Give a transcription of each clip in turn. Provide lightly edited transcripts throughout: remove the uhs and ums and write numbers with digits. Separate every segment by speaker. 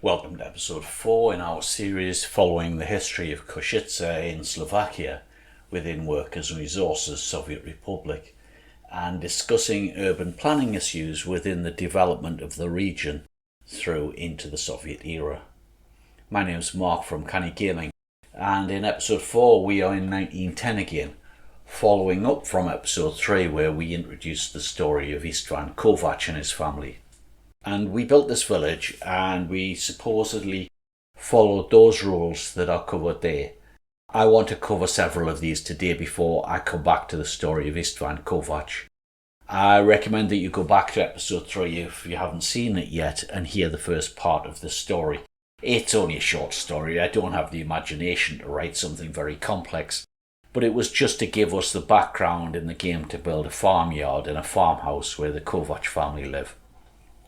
Speaker 1: Welcome to episode 4 in our series following the history of Košice in Slovakia within Workers' and Resources Soviet Republic and discussing urban planning issues within the development of the region through into the Soviet era. My name is Mark from Canny Gaming, and in episode 4 we are in 1910 again, following up from episode 3 where we introduced the story of Istvan Kovac and his family. And we built this village and we supposedly followed those rules that are covered there. I want to cover several of these today before I come back to the story of Istvan Kovac. I recommend that you go back to episode 3 if you haven't seen it yet and hear the first part of the story. It's only a short story. I don't have the imagination to write something very complex, but it was just to give us the background in the game to build a farmyard and a farmhouse where the Kovac family live.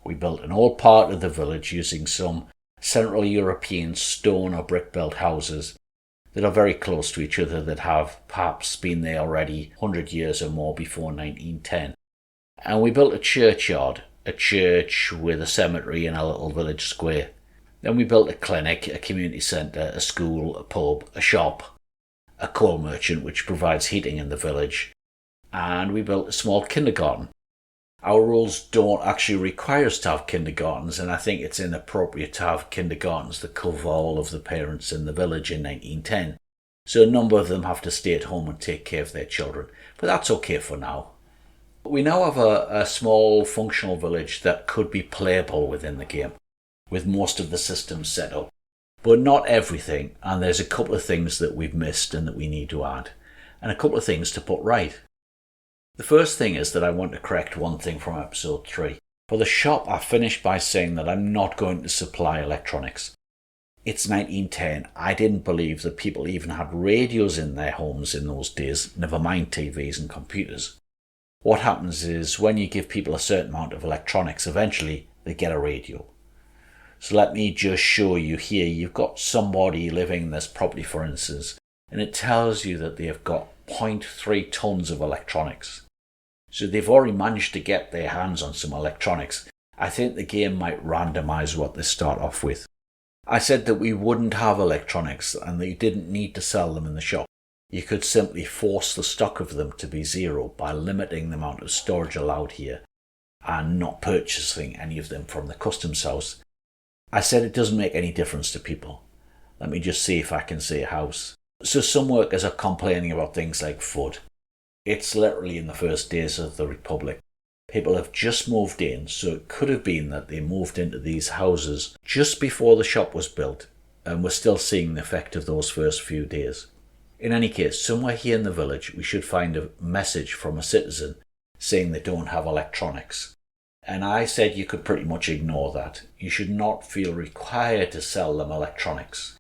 Speaker 1: We built an old part of the village using some Central European stone or brick built houses that are very close to each other, that have perhaps been there already 100 years or more before 1910. And we built a churchyard, a church with a cemetery and a little village square. Then we built a clinic, a community centre, a school, a pub, a shop, a coal merchant which provides heating in the village, and we built a small kindergarten. Our rules don't actually require us to have kindergartens, and I think it's inappropriate to have kindergartens that cover all of the parents in the village in 1910. So a number of them have to stay at home and take care of their children, but that's okay for now. We now have a small functional village that could be playable within the game, with most of the systems set up, but not everything, and there's a couple of things that we've missed and that we need to add, and a couple of things to put right. The first thing is that I want to correct one thing from episode 3. For the shop, I finished by saying that I'm not going to supply electronics. It's 1910. I didn't believe that people even had radios in their homes in those days, never mind TVs and computers. What happens is when you give people a certain amount of electronics, eventually they get a radio. So let me just show you here. You've got somebody living in this property, for instance, and it tells you that they've got 0.3 tons of electronics. So they've already managed to get their hands on some electronics. I think the game might randomize what they start off with. I said that we wouldn't have electronics and that you didn't need to sell them in the shop. You could simply force the stock of them to be zero by limiting the amount of storage allowed here and not purchasing any of them from the customs house. I said it doesn't make any difference to people. Let me just see if I can say house. So some workers are complaining about things like food. It's literally in the first days of the Republic. People have just moved in, so it could have been that they moved into these houses just before the shop was built, and we're still seeing the effect of those first few days. In any case, somewhere here in the village, we should find a message from a citizen saying they don't have electronics. And I said you could pretty much ignore that. You should not feel required to sell them electronics.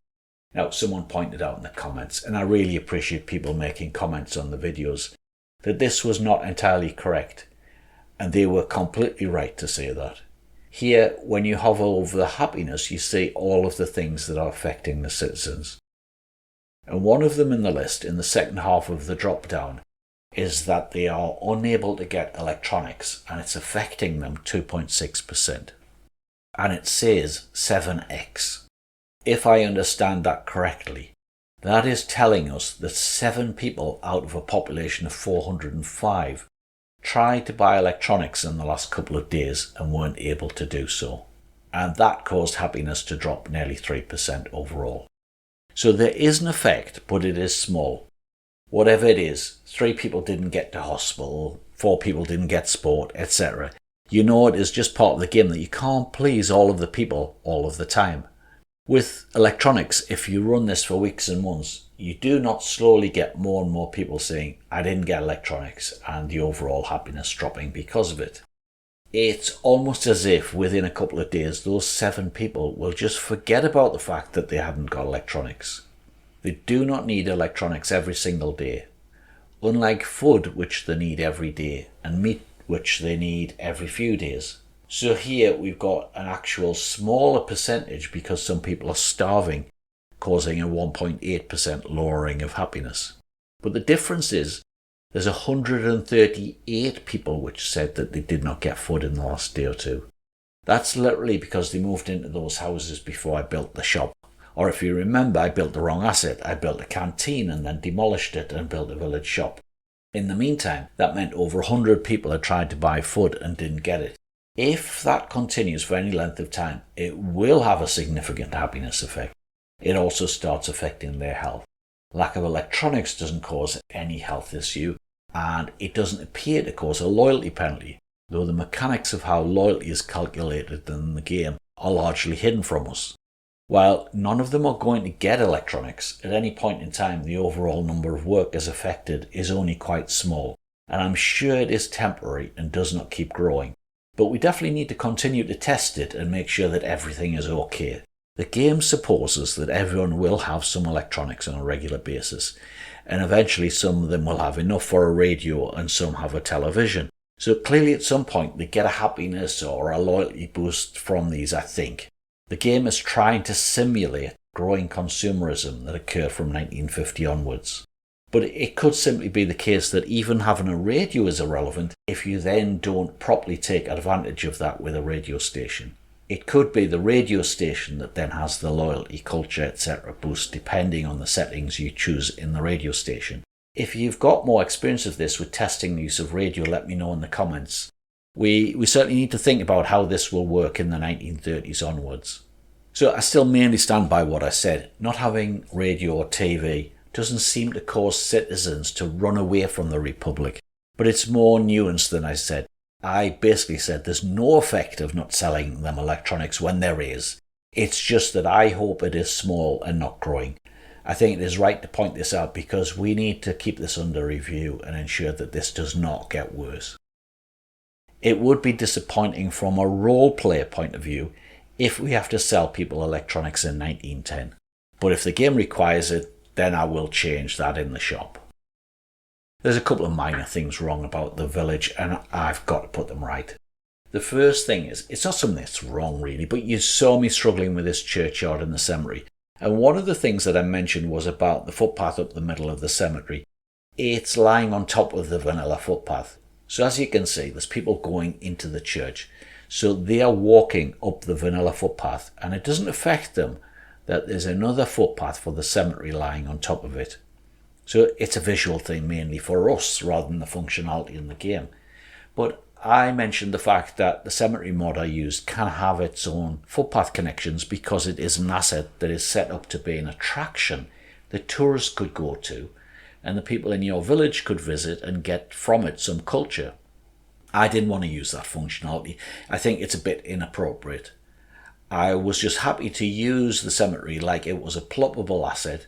Speaker 1: Now, someone pointed out in the comments, and I really appreciate people making comments on the videos, that this was not entirely correct, and they were completely right to say that. Here, when you hover over the happiness, you see all of the things that are affecting the citizens. And one of them in the list, in the second half of the drop down, is that they are unable to get electronics, and it's affecting them 2.6%. And it says 7x. If I understand that correctly, that is telling us that 7 people out of a population of 405 tried to buy electronics in the last couple of days and weren't able to do so. And that caused happiness to drop nearly 3% overall. So there is an effect, but it is small. Whatever it is, 3 people didn't get to hospital, 4 people didn't get sport, etc. You know it is just part of the game that you can't please all of the people all of the time. With electronics, if you run this for weeks and months, you do not slowly get more and more people saying, I didn't get electronics, and the overall happiness dropping because of it. It's almost as if within a couple of days, those 7 people will just forget about the fact that they hadn't got electronics. They do not need electronics every single day. Unlike food, which they need every day, and meat, which they need every few days. So here we've got an actual smaller percentage because some people are starving, causing a 1.8% lowering of happiness. But the difference is there's 138 people which said that they did not get food in the last day or two. That's literally because they moved into those houses before I built the shop. Or if you remember, I built the wrong asset. I built a canteen and then demolished it and built a village shop. In the meantime, that meant over 100 people had tried to buy food and didn't get it. If that continues for any length of time, it will have a significant happiness effect. It also starts affecting their health. Lack of electronics doesn't cause any health issue, and it doesn't appear to cause a loyalty penalty, though the mechanics of how loyalty is calculated in the game are largely hidden from us. While none of them are going to get electronics, at any point in time the overall number of workers affected is only quite small, and I'm sure it is temporary and does not keep growing. But we definitely need to continue to test it and make sure that everything is okay. The game supposes that everyone will have some electronics on a regular basis, and eventually some of them will have enough for a radio and some have a television. So clearly at some point they get a happiness or a loyalty boost from these, I think. The game is trying to simulate growing consumerism that occurred from 1950 onwards. But it could simply be the case that even having a radio is irrelevant if you then don't properly take advantage of that with a radio station. It could be the radio station that then has the loyalty, culture, etc. boost depending on the settings you choose in the radio station. If you've got more experience of this with testing the use of radio, let me know in the comments. We certainly need to think about how this will work in the 1930s onwards. So I still mainly stand by what I said. Not having radio or TV doesn't seem to cause citizens to run away from the Republic, but it's more nuanced than I said. I basically said there's no effect of not selling them electronics when there is. It's just that I hope it is small and not growing. I think it is right to point this out because we need to keep this under review and ensure that this does not get worse. It would be disappointing from a role player point of view if we have to sell people electronics in 1910. But if the game requires it, then I will change that in the shop. There's a couple of minor things wrong about the village and I've got to put them right. The first thing is, it's not something that's wrong really, but you saw me struggling with this churchyard and the cemetery. And one of the things that I mentioned was about the footpath up the middle of the cemetery. It's lying on top of the vanilla footpath. So as you can see, there's people going into the church. So they are walking up the vanilla footpath and it doesn't affect them that there's another footpath for the cemetery lying on top of it. So it's a visual thing mainly for us rather than the functionality in the game. But I mentioned the fact that the cemetery mod I used can have its own footpath connections because it is an asset that is set up to be an attraction that tourists could go to and the people in your village could visit and get from it some culture. I didn't want to use that functionality. I think it's a bit inappropriate. I was just happy to use the cemetery like it was a ploppable asset,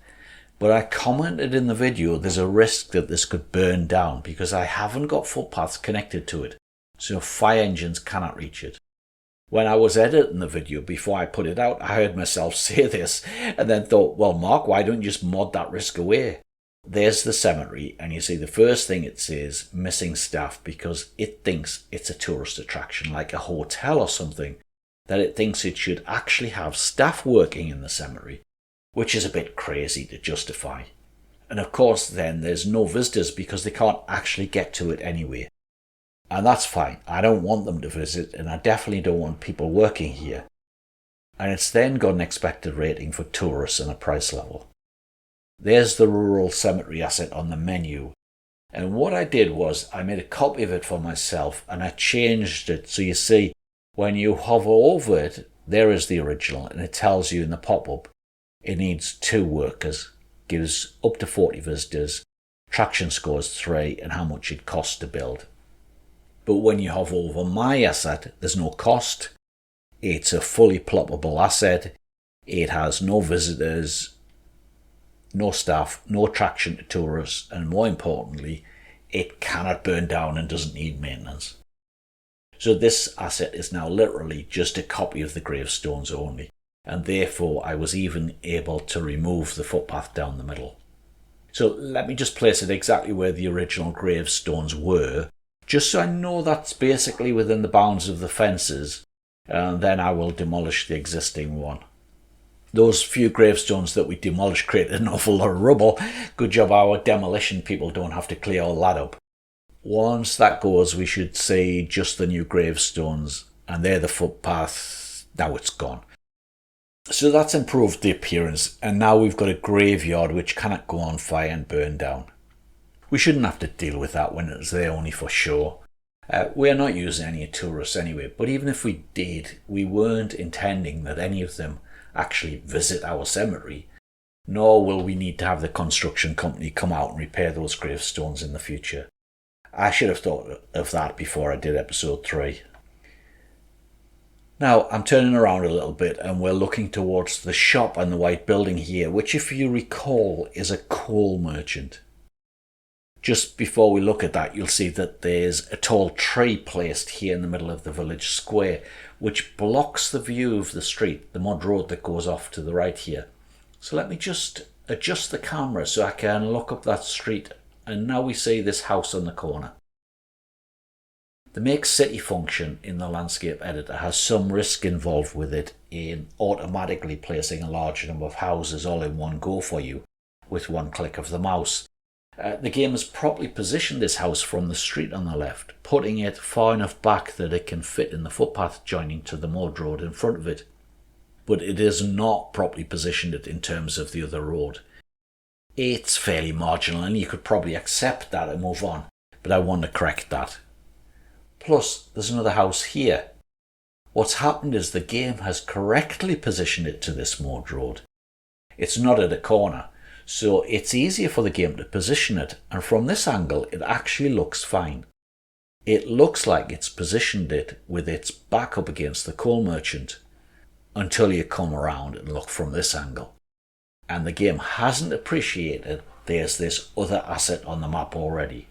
Speaker 1: but I commented in the video there's a risk that this could burn down because I haven't got footpaths connected to it, so fire engines cannot reach it. When I was editing the video before I put it out, I heard myself say this and then thought, well Mark, why don't you just mod that risk away? There's the cemetery and you see the first thing it says, missing staff, because it thinks it's a tourist attraction like a hotel or something, that it thinks it should actually have staff working in the cemetery, which is a bit crazy to justify. And of course then there's no visitors because they can't actually get to it anyway. And that's fine, I don't want them to visit and I definitely don't want people working here. And it's then got an expected rating for tourists and a price level. There's the rural cemetery asset on the menu. And what I did was I made a copy of it for myself and I changed it. So you see, when you hover over it, there is the original and it tells you in the pop-up it needs 2 workers, gives up to 40 visitors, traction scores 3 and how much it costs to build. But when you hover over my asset, there's no cost. It's a fully ploppable asset. It has no visitors, no staff, no attraction to tourists, and more importantly, it cannot burn down and doesn't need maintenance. So this asset is now literally just a copy of the gravestones only, and therefore I was even able to remove the footpath down the middle. So let me just place it exactly where the original gravestones were, just so I know that's basically within the bounds of the fences, and then I will demolish the existing one. Those few gravestones that we demolished created an awful lot of rubble. Good job our demolition people don't have to clear all that up. Once that goes, we should see just the new gravestones and there the footpath, now it's gone. So that's improved the appearance, and now we've got a graveyard which cannot go on fire and burn down. We shouldn't have to deal with that when it's there only for show. We are not using any tourists anyway, but even if we did, we weren't intending that any of them actually visit our cemetery, nor will we need to have the construction company come out and repair those gravestones in the future. I should have thought of that before I did episode 3. Now I'm turning around a little bit and we're looking towards the shop and the white building here, which if you recall is a coal merchant. Just before we look at that, you'll see that there's a tall tree placed here in the middle of the village square, which blocks the view of the street, the mud road that goes off to the right here. So let me just adjust the camera so I can look up that street, and now we see this house on the corner. The Make City function in the landscape editor has some risk involved with it in automatically placing a large number of houses all in one go for you with one click of the mouse. The game has properly positioned this house from the street on the left, putting it far enough back that it can fit in the footpath joining to the mud road in front of it. But it has not properly positioned it in terms of the other road. It's fairly marginal and you could probably accept that and move on, but I want to correct that. Plus, there's another house here. What's happened is the game has correctly positioned it to this mud road. It's not at a corner, so it's easier for the game to position it, and from this angle it actually looks fine. It looks like it's positioned it with its back up against the coal merchant until you come around and look from this angle. And the game hasn't appreciated there's this other asset on the map already.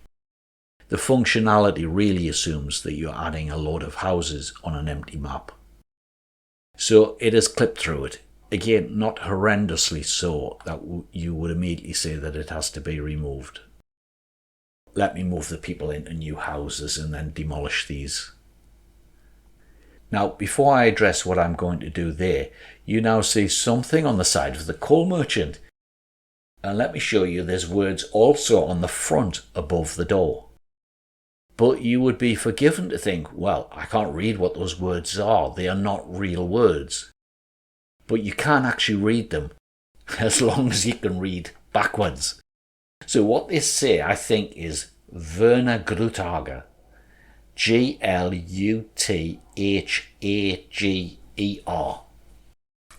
Speaker 1: The functionality really assumes that you're adding a load of houses on an empty map. So it has clipped through it. Again, not horrendously so that you would immediately say that it has to be removed. Let me move the people into new houses and then demolish these. Now, before I address what I'm going to do there, you now see something on the side of the coal merchant. And let me show you there's words also on the front above the door. But you would be forgiven to think, well, I can't read what those words are. They are not real words. But you can actually read them as long as you can read backwards. So what they say, I think, is Werner Grutager. Gluthager.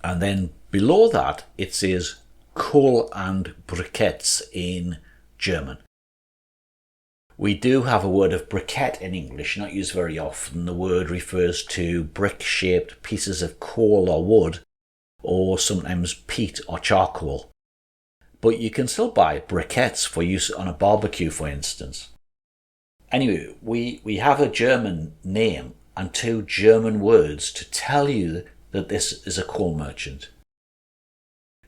Speaker 1: And then below that it says Kohl and briquettes in German. We do have a word of briquette in English, not used very often. The word refers to brick-shaped pieces of coal or wood, or sometimes peat or charcoal. But you can still buy briquettes for use on a barbecue, for instance. Anyway, we have a German name and 2 German words to tell you that this is a coal merchant.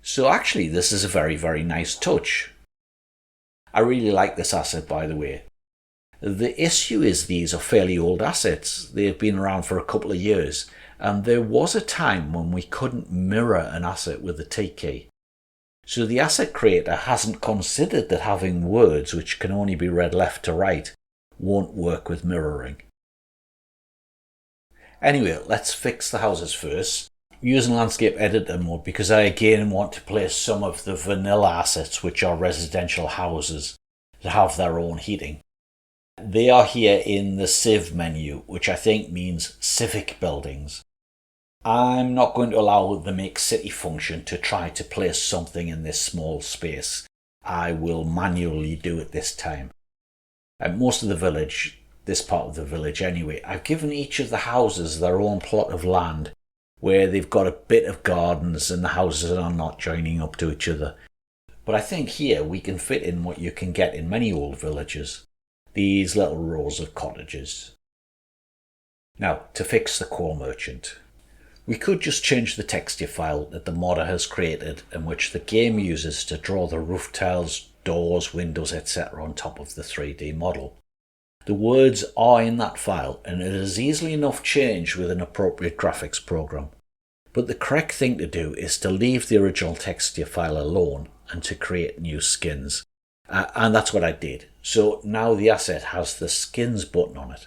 Speaker 1: So actually this is a very, very nice touch. I really like this asset, by the way. The issue is these are fairly old assets. They've been around for a couple of years, and there was a time when we couldn't mirror an asset with a T key. So the asset creator hasn't considered that having words which can only be read left to right won't work with mirroring. Anyway, let's fix the houses first. Using landscape editor mode because I again want to place some of the vanilla assets which are residential houses that have their own heating. They are here in the Civ menu, which I think means civic buildings. I'm not going to allow the Make City function to try to place something in this small space. I will manually do it this time. And most of the village, this part of the village anyway, I've given each of the houses their own plot of land where they've got a bit of gardens and the houses are not joining up to each other. But I think here we can fit in what you can get in many old villages, these little rows of cottages. Now, to fix the coal merchant. We could just change the texture file that the modder has created and which the game uses to draw the roof tiles, doors, windows, etc. on top of the 3D model. The words are in that file and it is easily enough changed with an appropriate graphics program. But the correct thing to do is to leave the original texture file alone and to create new skins. And that's what I did. So now the asset has the skins button on it.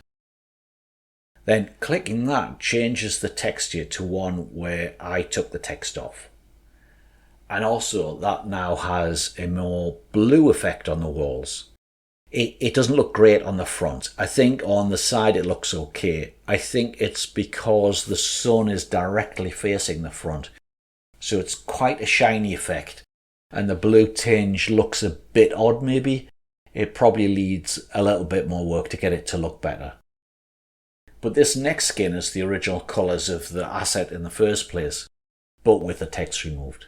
Speaker 1: Then clicking that changes the texture to one where I took the text off. And also that now has a more blue effect on the walls. It doesn't look great on the front. I think on the side it looks okay. I think it's because the sun is directly facing the front. So it's quite a shiny effect. And the blue tinge looks a bit odd maybe. It probably needs a little bit more work to get it to look better. But this next skin is the original colours of the asset in the first place, but with the text removed.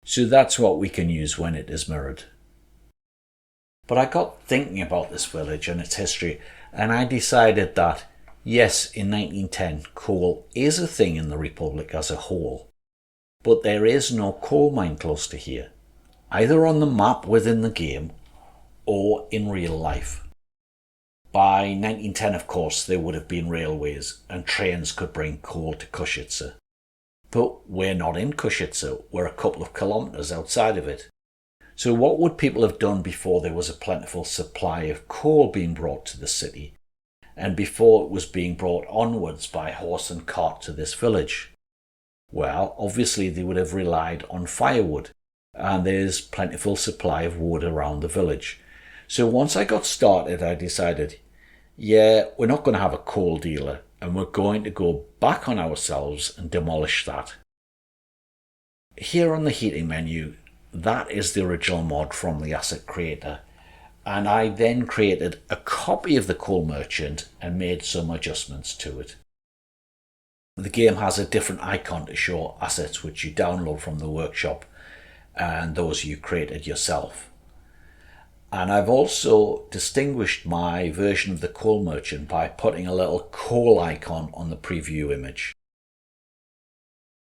Speaker 1: So that's what we can use when it is mirrored. But I got thinking about this village and its history, and I decided that, yes, in 1910, coal is a thing in the Republic as a whole, but there is no coal mine close to here, either on the map within the game or in real life. By 1910, of course, there would have been railways and trains could bring coal to Košice. But we're not in Košice, we're a couple of kilometres outside of it. So what would people have done before there was a plentiful supply of coal being brought to the city, and before it was being brought onwards by horse and cart to this village? Well, obviously they would have relied on firewood, and there's plentiful supply of wood around the village. So once I got started, I decided, yeah, we're not going to have a coal dealer, and we're going to go back on ourselves and demolish that. Here on the heating menu, that is the original mod from the asset creator, and I then created a copy of the coal merchant and made some adjustments to it. The game has a different icon to show assets which you download from the workshop and those you created yourself. And I've also distinguished my version of the coal merchant by putting a little coal icon on the preview image.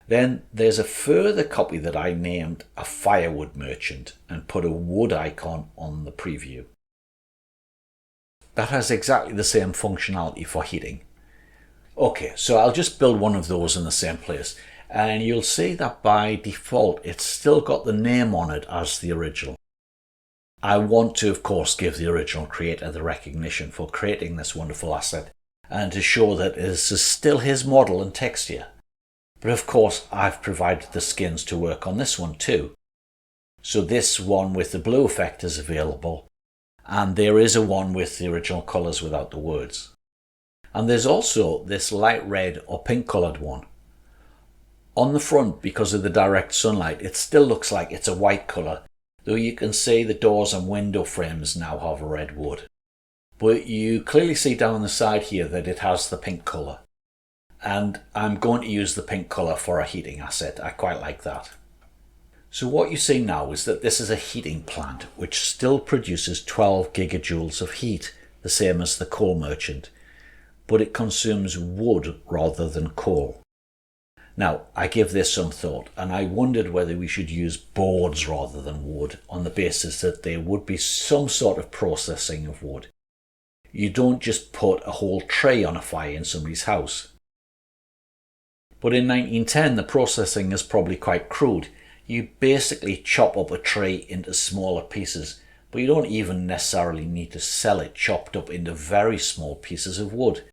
Speaker 1: Then there's a further copy that I named a firewood merchant and put a wood icon on the preview. That has exactly the same functionality for heating. Okay, so I'll just build one of those in the same place, and you'll see that by default it's still got the name on it as the original. I want to, of course, give the original creator the recognition for creating this wonderful asset and to show that this is still his model and texture. But of course, I've provided the skins to work on this one too. So this one with the blue effect is available, and there is a one with the original colours without the words. And there's also this light red or pink coloured one. On the front, because of the direct sunlight, it still looks like it's a white colour, though you can see the doors and window frames now have a red wood. But you clearly see down the side here that it has the pink colour. And I'm going to use the pink colour for a heating asset. I quite like that. So what you see now is that this is a heating plant which still produces 12 gigajoules of heat, the same as the coal merchant, but it consumes wood rather than coal. Now, I give this some thought, and I wondered whether we should use boards rather than wood on the basis that there would be some sort of processing of wood. You don't just put a whole tray on a fire in somebody's house. But in 1910, the processing is probably quite crude. You basically chop up a tray into smaller pieces, but you don't even necessarily need to sell it chopped up into very small pieces of wood.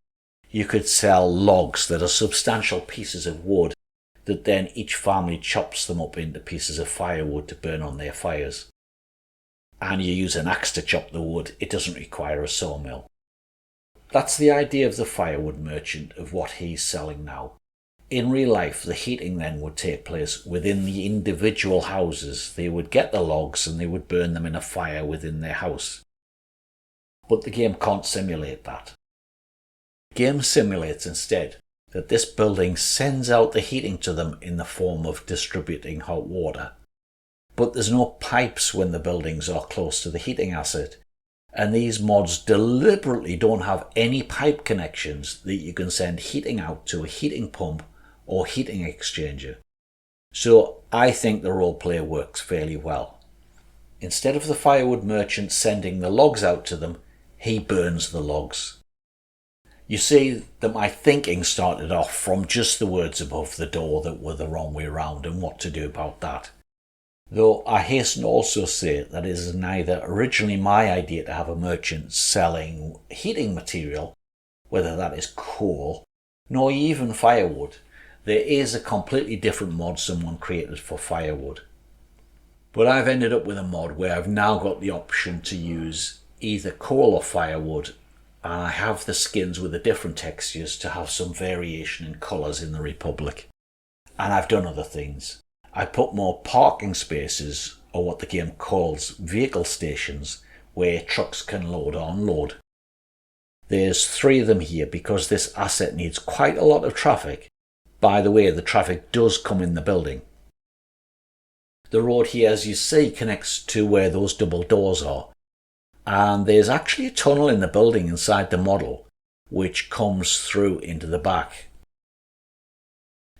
Speaker 1: You could sell logs that are substantial pieces of wood that then each family chops them up into pieces of firewood to burn on their fires. And you use an axe to chop the wood. It doesn't require a sawmill. That's the idea of the firewood merchant, of what he's selling now. In real life, the heating then would take place within the individual houses. They would get the logs and they would burn them in a fire within their house. But the game can't simulate that. The game simulates instead that this building sends out the heating to them in the form of distributing hot water. But there's no pipes when the buildings are close to the heating asset, and these mods deliberately don't have any pipe connections that you can send heating out to a heating pump or heating exchanger. So I think the roleplay works fairly well. Instead of the firewood merchant sending the logs out to them, he burns the logs. You see that my thinking started off from just the words above the door that were the wrong way round and what to do about that. Though I hasten to also say that it is neither originally my idea to have a merchant selling heating material, whether that is coal nor even firewood. There is a completely different mod someone created for firewood. But I've ended up with a mod where I've now got the option to use either coal or firewood, and I have the skins with the different textures to have some variation in colours in the Republic. And I've done other things. I put more parking spaces, or what the game calls vehicle stations, where trucks can load or unload. There's 3 of them here because this asset needs quite a lot of traffic. By the way, the traffic does come in the building. The road here, as you see, connects to where those double doors are. And there's actually a tunnel in the building inside the model, which comes through into the back.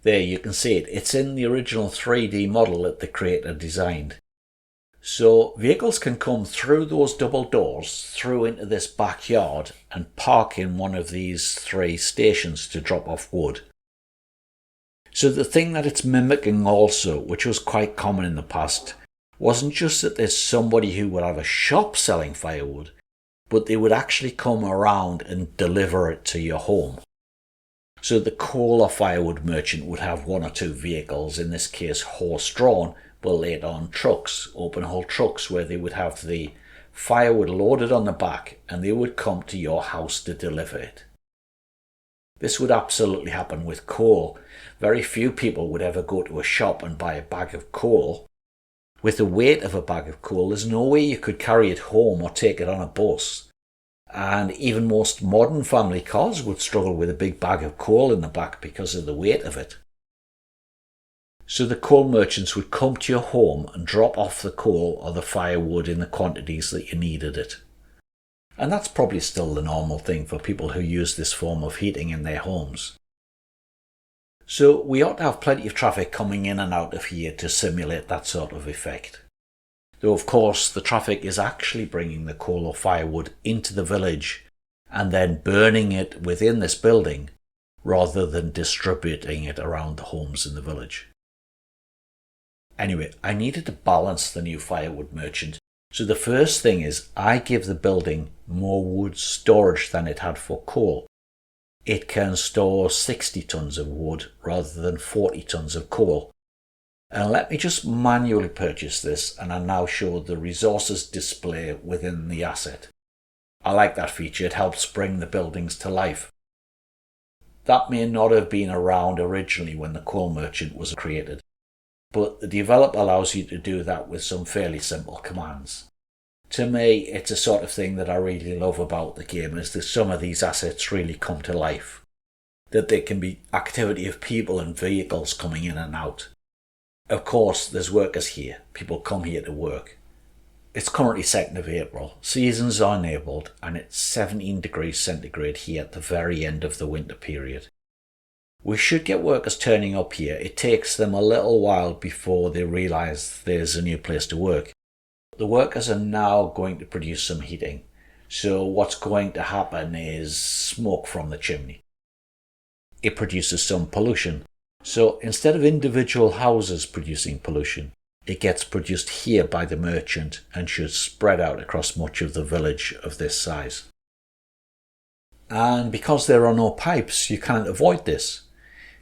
Speaker 1: There, you can see it. It's in the original 3D model that the creator designed. So vehicles can come through those double doors, through into this backyard, and park in one of these 3 stations to drop off wood. So the thing that it's mimicking also, which was quite common in the past, wasn't just that there's somebody who would have a shop selling firewood, but they would actually come around and deliver it to your home. So the coal or firewood merchant would have 1 or 2 vehicles, in this case horse-drawn, but later on trucks, open-hull trucks, where they would have the firewood loaded on the back and they would come to your house to deliver it. This would absolutely happen with coal. Very few people would ever go to a shop and buy a bag of coal. With the weight of a bag of coal, there's no way you could carry it home or take it on a bus. And even most modern family cars would struggle with a big bag of coal in the back because of the weight of it. So the coal merchants would come to your home and drop off the coal or the firewood in the quantities that you needed it. And that's probably still the normal thing for people who use this form of heating in their homes. So we ought to have plenty of traffic coming in and out of here to simulate that sort of effect. Though of course the traffic is actually bringing the coal or firewood into the village and then burning it within this building rather than distributing it around the homes in the village. Anyway, I needed to balance the new firewood merchant. So the first thing is I give the building more wood storage than it had for coal. It can store 60 tons of wood rather than 40 tons of coal. And let me just manually purchase this, and I now show the resources display within the asset. I like that feature, it helps bring the buildings to life. That may not have been around originally when the coal merchant was created, but the developer allows you to do that with some fairly simple commands. To me, it's a sort of thing that I really love about the game, is that some of these assets really come to life. That there can be activity of people and vehicles coming in and out. Of course, there's workers here. People come here to work. It's currently 2nd of April. Seasons are enabled, and it's 17 degrees centigrade here at the very end of the winter period. We should get workers turning up here. It takes them a little while before they realise there's a new place to work. The workers are now going to produce some heating. So what's going to happen is smoke from the chimney. It produces some pollution. So instead of individual houses producing pollution, it gets produced here by the merchant and should spread out across much of the village of this size. And because there are no pipes, you cannot avoid this.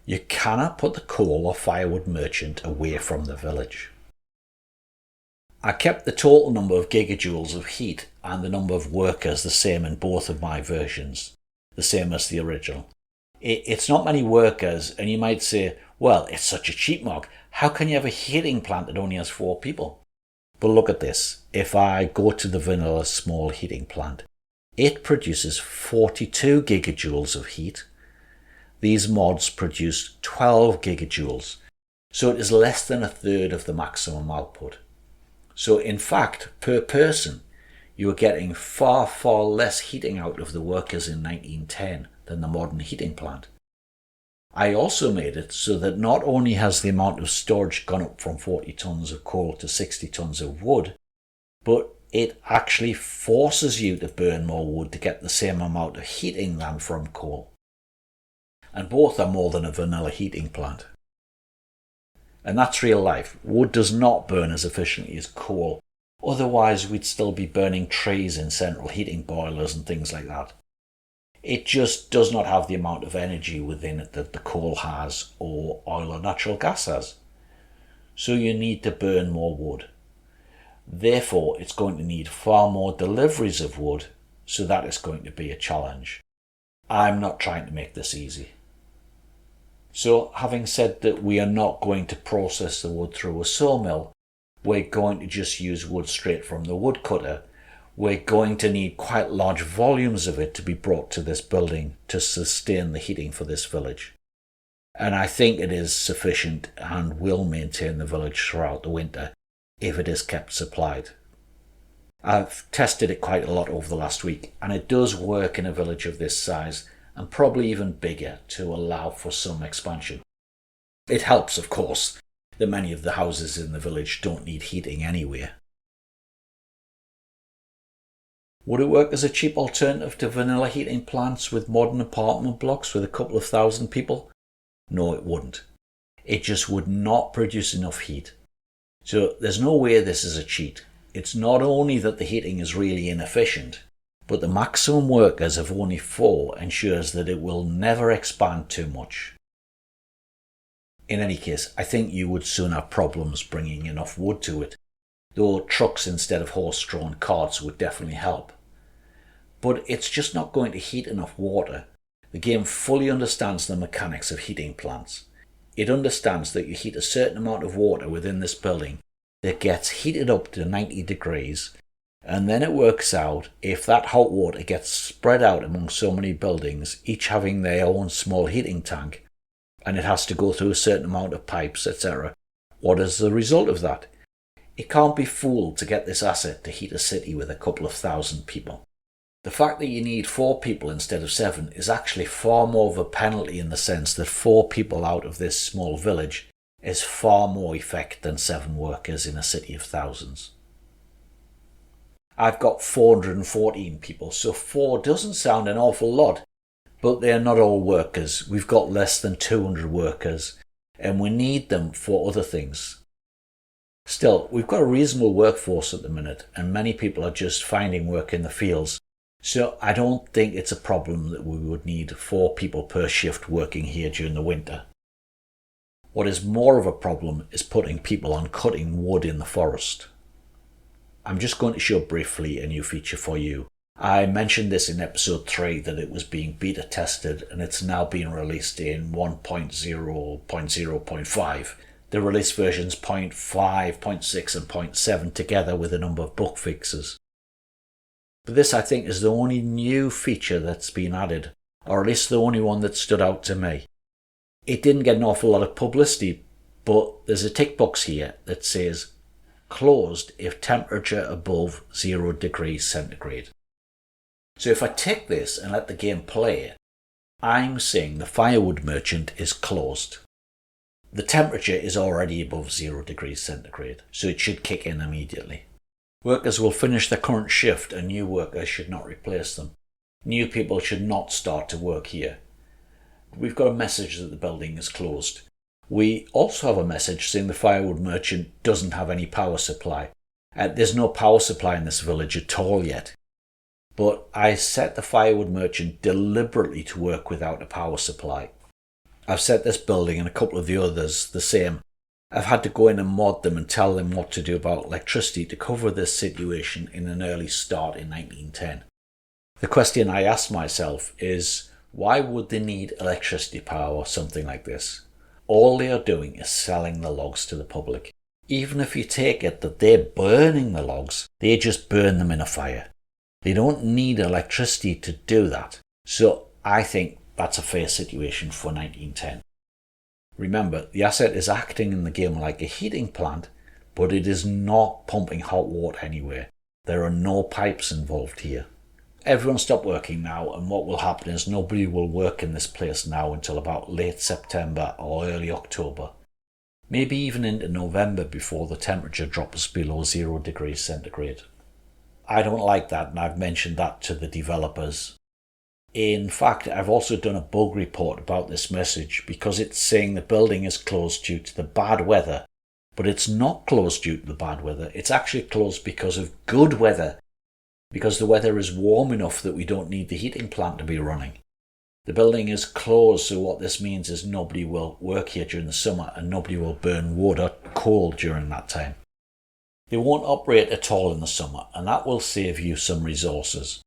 Speaker 1: You cannot put the coal or firewood merchant away from the village. I kept the total number of gigajoules of heat and the number of workers the same in both of my versions, the same as the original. It's not many workers, and you might say, well, it's such a cheap mod. How can you have a heating plant that only has 4 people? But look at this. If I go to the vanilla small heating plant, it produces 42 gigajoules of heat. These mods produce 12 gigajoules, so it is less than a third of the maximum output. So in fact, per person, you are getting far, far less heating out of the workers in 1910 than the modern heating plant. I also made it so that not only has the amount of storage gone up from 40 tons of coal to 60 tons of wood, but it actually forces you to burn more wood to get the same amount of heating than from coal. And both are more than a vanilla heating plant. And that's real life. Wood does not burn as efficiently as coal. Otherwise, we'd still be burning trees in central heating boilers and things like that. It just does not have the amount of energy within it that the coal has or oil or natural gas has. So you need to burn more wood. Therefore, it's going to need far more deliveries of wood, so that is going to be a challenge. I'm not trying to make this easy. So, having said that we are not going to process the wood through a sawmill, we're going to just use wood straight from the woodcutter. We're going to need quite large volumes of it to be brought to this building to sustain the heating for this village. And I think it is sufficient and will maintain the village throughout the winter if it is kept supplied. I've tested it quite a lot over the last week, and it does work in a village of this size and probably even bigger to allow for some expansion. It helps, of course, that many of the houses in the village don't need heating anyway. Would it work as a cheap alternative to vanilla heating plants with modern apartment blocks with a couple of thousand people? No, it wouldn't. It just would not produce enough heat. So there's no way this is a cheat. It's not only that the heating is really inefficient, but the maximum workers of only 4 ensures that it will never expand too much. In any case, I think you would soon have problems bringing enough wood to it, though trucks instead of horse-drawn carts would definitely help. But it's just not going to heat enough water. The game fully understands the mechanics of heating plants. It understands that you heat a certain amount of water within this building that gets heated up to 90 degrees, and then it works out if that hot water gets spread out among so many buildings, each having their own small heating tank, and it has to go through a certain amount of pipes, etc. What is the result of that? It can't be fooled to get this asset to heat a city with a couple of thousand people. The fact that you need 4 people instead of 7 is actually far more of a penalty in the sense that 4 people out of this small village is far more effect than 7 workers in a city of thousands. I've got 414 people, so 4 doesn't sound an awful lot, but they're not all workers. We've got less than 200 workers, and we need them for other things. Still, we've got a reasonable workforce at the minute, and many people are just finding work in the fields, so I don't think it's a problem that we would need 4 people per shift working here during the winter. What is more of a problem is putting people on cutting wood in the forest. I'm just going to show briefly a new feature for you. I mentioned this in episode 3 that it was being beta tested and it's now being released in 1.0.0.5. The release versions 0.5, 0.6 and 0.7 together with a number of bug fixes. But this I think is the only new feature that's been added, or at least the only one that stood out to me. It didn't get an awful lot of publicity, but there's a tick box here that says closed if temperature above 0 degrees centigrade. So if I tick this and let the game play, I'm saying the firewood merchant is closed. The temperature is already above 0 degrees centigrade, so it should kick in immediately. Workers will finish their current shift and new workers should not replace them. New people should not start to work here. We've got a message that the building is closed. We also have a message saying the firewood merchant doesn't have any power supply. There's no power supply in this village at all yet. But I set the firewood merchant deliberately to work without a power supply. I've set this building and a couple of the others the same. I've had to go in and mod them and tell them what to do about electricity to cover this situation in an early start in 1910. The question I asked myself is, why would they need electricity power or something like this? All they are doing is selling the logs to the public. Even if you take it that they're burning the logs, they just burn them in a fire. They don't need electricity to do that. So I think that's a fair situation for 1910. Remember, the asset is acting in the game like a heating plant, but it is not pumping hot water anywhere. There are no pipes involved here. Everyone stop working now, and what will happen is nobody will work in this place now until about late September or early October. Maybe even into November before the temperature drops below 0 degrees centigrade. I don't like that, and I've mentioned that to the developers. In fact, I've also done a bug report about this message because it's saying the building is closed due to the bad weather, but it's not closed due to the bad weather. It's actually closed because of good weather. because the weather is warm enough that we don't need the heating plant to be running. The building is closed, so what this means is nobody will work here during the summer and nobody will burn wood or coal during that time. They won't operate at all in the summer, and that will save you some resources.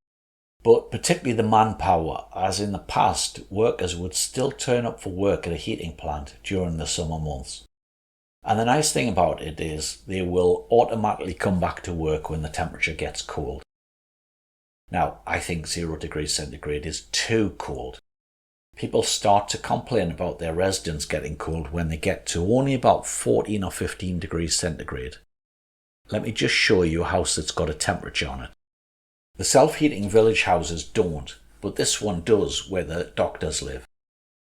Speaker 1: But particularly the manpower, as in the past, workers would still turn up for work at a heating plant during the summer months. And the nice thing about it is they will automatically come back to work when the temperature gets cold. Now, I think 0 degrees centigrade is too cold. People start to complain about their residence getting cold when they get to only about 14 or 15 degrees centigrade. Let me just show you a house that's got a temperature on it. The self-heating village houses don't, but this one does where the doctors live.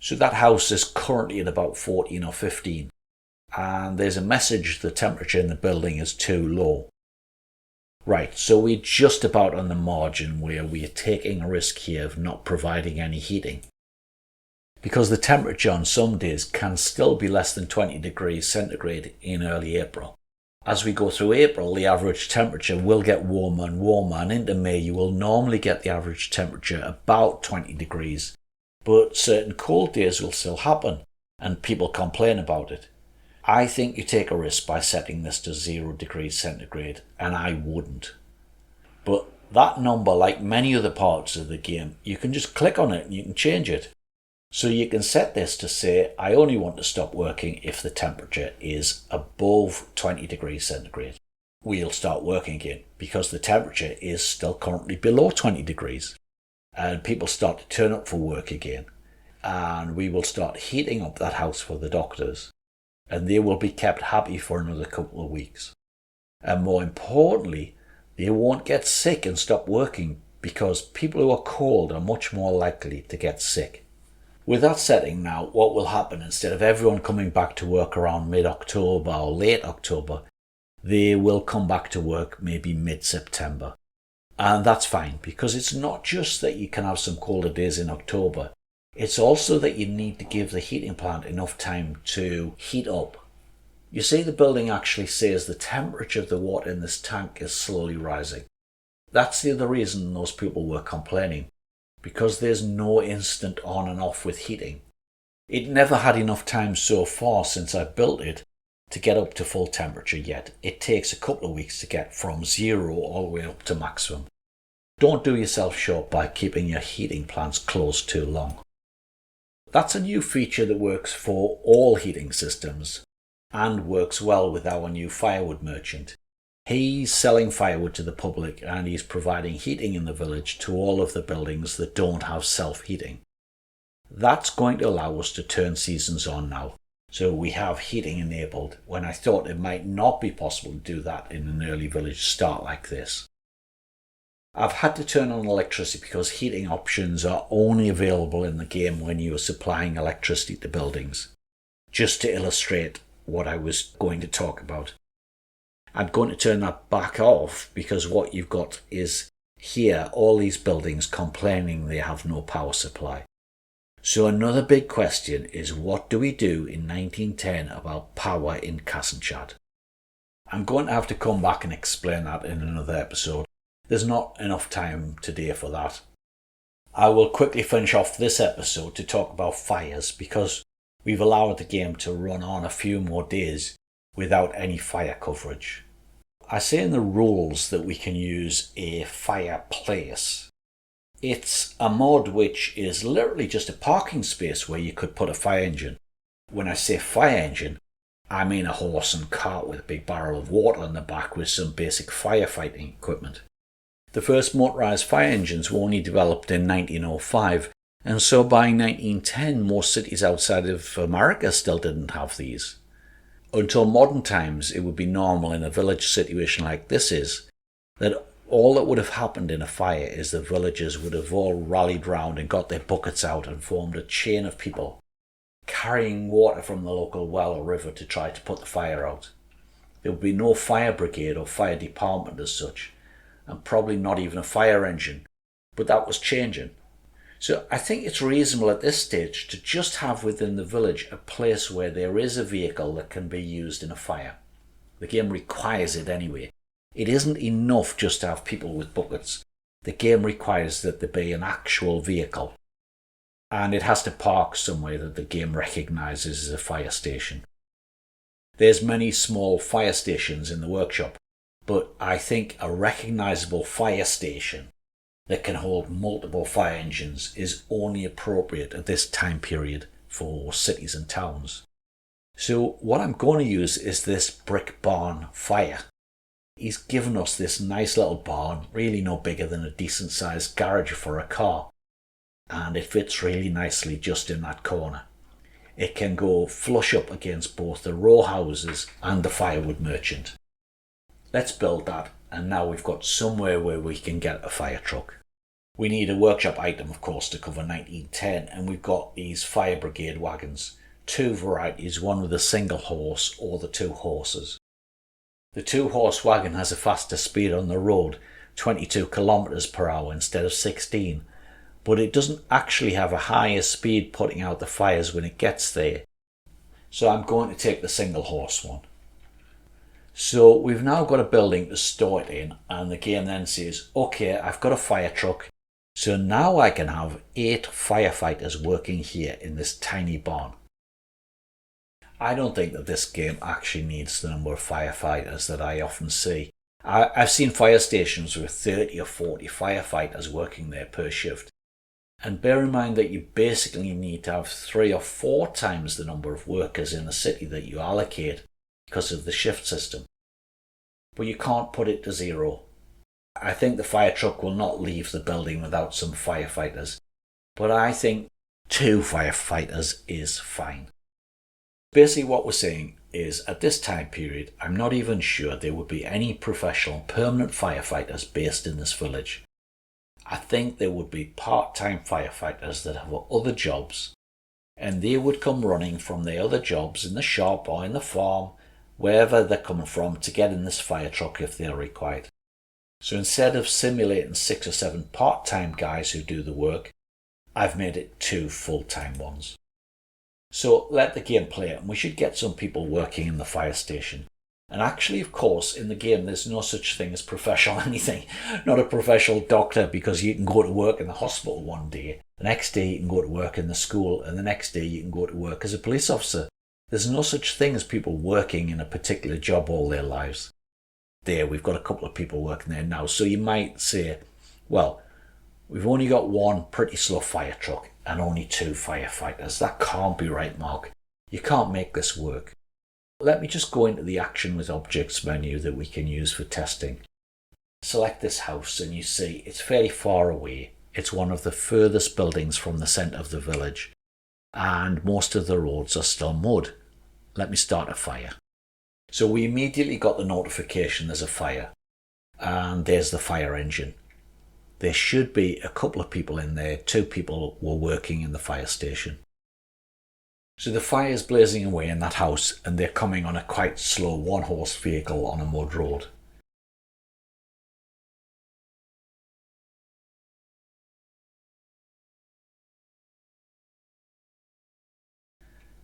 Speaker 1: So that house is currently at about 14 or 15, and there's a message the temperature in the building is too low. Right, so we're just about on the margin where we're taking a risk here of not providing any heating. Because the temperature on some days can still be less than 20 degrees centigrade in early April. As we go through April, the average temperature will get warmer and warmer, and into May you will normally get the average temperature about 20 degrees. But certain cold days will still happen, and people complain about it. I think you take a risk by setting this to 0 degrees centigrade, and I wouldn't. But that number, like many other parts of the game, you can just click on it and you can change it. So you can set this to say, I only want to stop working if the temperature is above 20 degrees centigrade. We'll start working again because the temperature is still currently below 20 degrees. And people start to turn up for work again. And we will start heating up that house for the doctors. And they will be kept happy for another couple of weeks. And more importantly, they won't get sick and stop working because people who are cold are much more likely to get sick. With that setting now, what will happen, instead of everyone coming back to work around mid-October or late October, they will come back to work maybe mid-September. And that's fine, because it's not just that you can have some colder days in October, it's also that you need to give the heating plant enough time to heat up. You see, the building actually says the temperature of the water in this tank is slowly rising. That's the other reason those people were complaining. Because there's no instant on and off with heating. It never had enough time so far since I built it to get up to full temperature yet. It takes a couple of weeks to get from 0 all the way up to maximum. Don't do yourself short by keeping your heating plants closed too long. That's a new feature that works for all heating systems and works well with our new firewood merchant. He's selling firewood to the public and he's providing heating in the village to all of the buildings that don't have self-heating. That's going to allow us to turn seasons on now, so we have heating enabled when I thought it might not be possible to do that in an early village start like this. I've had to turn on electricity because heating options are only available in the game when you are supplying electricity to buildings. Just to illustrate what I was going to talk about. I'm going to turn that back off because what you've got is here all these buildings complaining they have no power supply. So another big question is, what do we do in 1910 about power in Kazinchad? I'm going to have to come back and explain that in another episode. There's not enough time today for that. I will quickly finish off this episode to talk about fires because we've allowed the game to run on a few more days without any fire coverage. I say in the rules that we can use a fireplace. It's a mod which is literally just a parking space where you could put a fire engine. When I say fire engine, I mean a horse and cart with a big barrel of water on the back with some basic firefighting equipment. The first motorised fire engines were only developed in 1905, and so by 1910 most cities outside of America still didn't have these. Until modern times, it would be normal in a village situation like this is that all that would have happened in a fire is the villagers would have all rallied round and got their buckets out and formed a chain of people carrying water from the local well or river to try to put the fire out. There would be no fire brigade or fire department as such, and probably not even a fire engine, but that was changing. So I think it's reasonable at this stage to just have within the village a place where there is a vehicle that can be used in a fire. The game requires it anyway, It isn't enough just to have people with buckets. The game requires that there be an actual vehicle, and it has to park somewhere that the game recognises as a fire station. There's many small fire stations in the workshop, but I think a recognisable fire station that can hold multiple fire engines is only appropriate at this time period for cities and towns. So what I'm going to use is this brick barn fire. He's given us this nice little barn, really no bigger than a decent sized garage for a car, and it fits really nicely just in that corner. It can go flush up against both the row houses and the firewood merchant. Let's build that, and now we've got somewhere where we can get a fire truck. We need a workshop item, of course, to cover 1910, and we've got these Fire Brigade Wagons. Two varieties, one with a single horse or the two horses. The 2-horse wagon has a faster speed on the road, 22 kilometers per hour instead of 16, but it doesn't actually have a higher speed putting out the fires when it gets there. So I'm going to take the single horse one. So we've now got a building to store it in, and the game then says, okay, I've got a fire truck, so now I can have 8 firefighters working here in this tiny barn. I don't think that this game actually needs the number of firefighters that I often see. I've seen fire stations with 30 or 40 firefighters working there per shift. And bear in mind that you basically need to have 3 or 4 times the number of workers in the city that you allocate because of the shift system. But you can't put it to 0. I think the fire truck will not leave the building without some firefighters, but I think 2 firefighters is fine. Basically what we're saying is, at this time period, I'm not even sure there would be any professional permanent firefighters based in this village. I think there would be part-time firefighters that have other jobs, and they would come running from their other jobs in the shop or in the farm, wherever they're coming from, to get in this fire truck if they're required. So instead of simulating 6 or 7 part-time guys who do the work, I've made it 2 full-time ones. So let the game play it, and we should get some people working in the fire station. And actually, of course, in the game there's no such thing as professional anything. Not a professional doctor, because you can go to work in the hospital one day, the next day you can go to work in the school, and the next day you can go to work as a police officer. There's no such thing as people working in a particular job all their lives. There, we've got a couple of people working there now, so you might say, well, we've only got 1 pretty slow fire truck and only 2 firefighters. That can't be right, Mark. You can't make this work. Let me just go into the Action with Objects menu that we can use for testing. Select this house and you see it's fairly far away. It's one of the furthest buildings from the centre of the village, and most of the roads are still mud. Let me start a fire. So we immediately got the notification there's a fire, and there's the fire engine. There should be a couple of people in there. 2 people were working in the fire station. So the fire is blazing away in that house, and they're coming on a quite slow 1-horse vehicle on a mud road.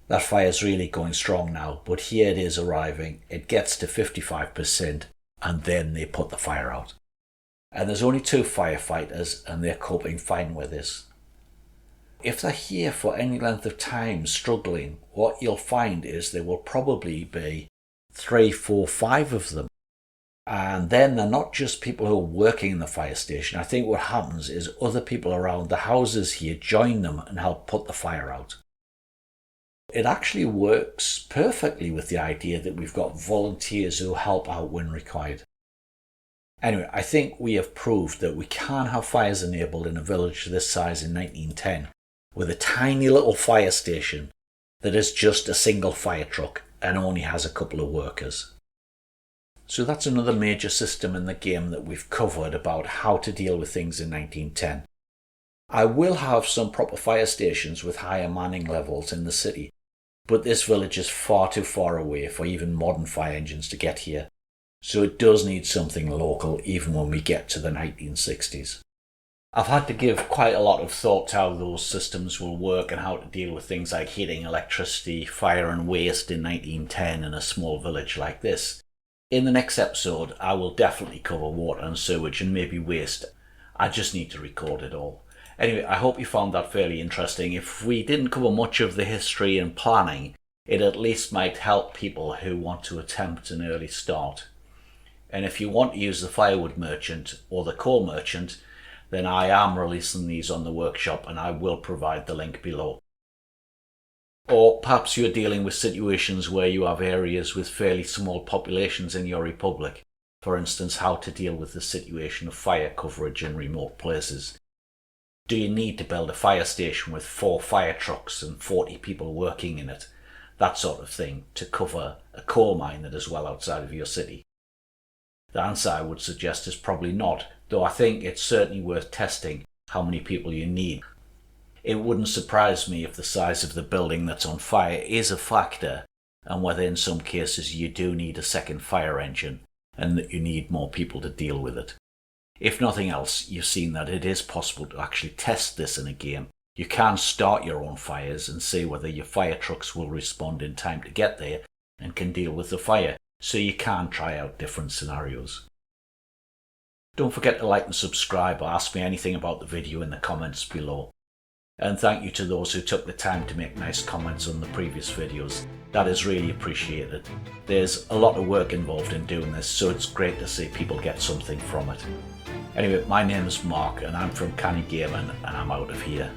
Speaker 1: That fire's really going strong now, but here it is arriving. It gets to 55%, and then they put the fire out. And there's only 2 firefighters, and they're coping fine with this. If they're here for any length of time struggling, what you'll find is there will probably be 3, 4, 5 of them. And then they're not just people who are working in the fire station. I think what happens is other people around the houses here join them and help put the fire out. It actually works perfectly with the idea that we've got volunteers who help out when required. Anyway, I think we have proved that we can have fires enabled in a village this size in 1910 with a tiny little fire station that is just a single fire truck and only has a couple of workers. So that's another major system in the game that we've covered about how to deal with things in 1910. I will have some proper fire stations with higher manning levels in the city, but this village is far too far away for even modern fire engines to get here. So it does need something local even when we get to the 1960s. I've had to give quite a lot of thought to how those systems will work and how to deal with things like heating, electricity, fire and waste in 1910 in a small village like this. In the next episode, I will definitely cover water and sewage and maybe waste. I just need to record it all. Anyway, I hope you found that fairly interesting. If we didn't cover much of the history and planning, it at least might help people who want to attempt an early start. And if you want to use the firewood merchant or the coal merchant, then I am releasing these on the workshop and I will provide the link below. Or perhaps you're dealing with situations where you have areas with fairly small populations in your republic. For instance, how to deal with the situation of fire coverage in remote places. Do you need to build a fire station with 4 fire trucks and 40 people working in it? That sort of thing, to cover a coal mine that is well outside of your city. The answer I would suggest is probably not, though I think it's certainly worth testing how many people you need. It wouldn't surprise me if the size of the building that's on fire is a factor, and whether in some cases you do need a second fire engine, and that you need more people to deal with it. If nothing else, you've seen that it is possible to actually test this in a game. You can start your own fires and see whether your fire trucks will respond in time to get there and can deal with the fire, so you can try out different scenarios. Don't forget to like and subscribe or ask me anything about the video in the comments below. And thank you to those who took the time to make nice comments on the previous videos. That is really appreciated. There's a lot of work involved in doing this, so it's great to see people get something from it. Anyway, my name is Mark and I'm from Canny Gaming and I'm out of here.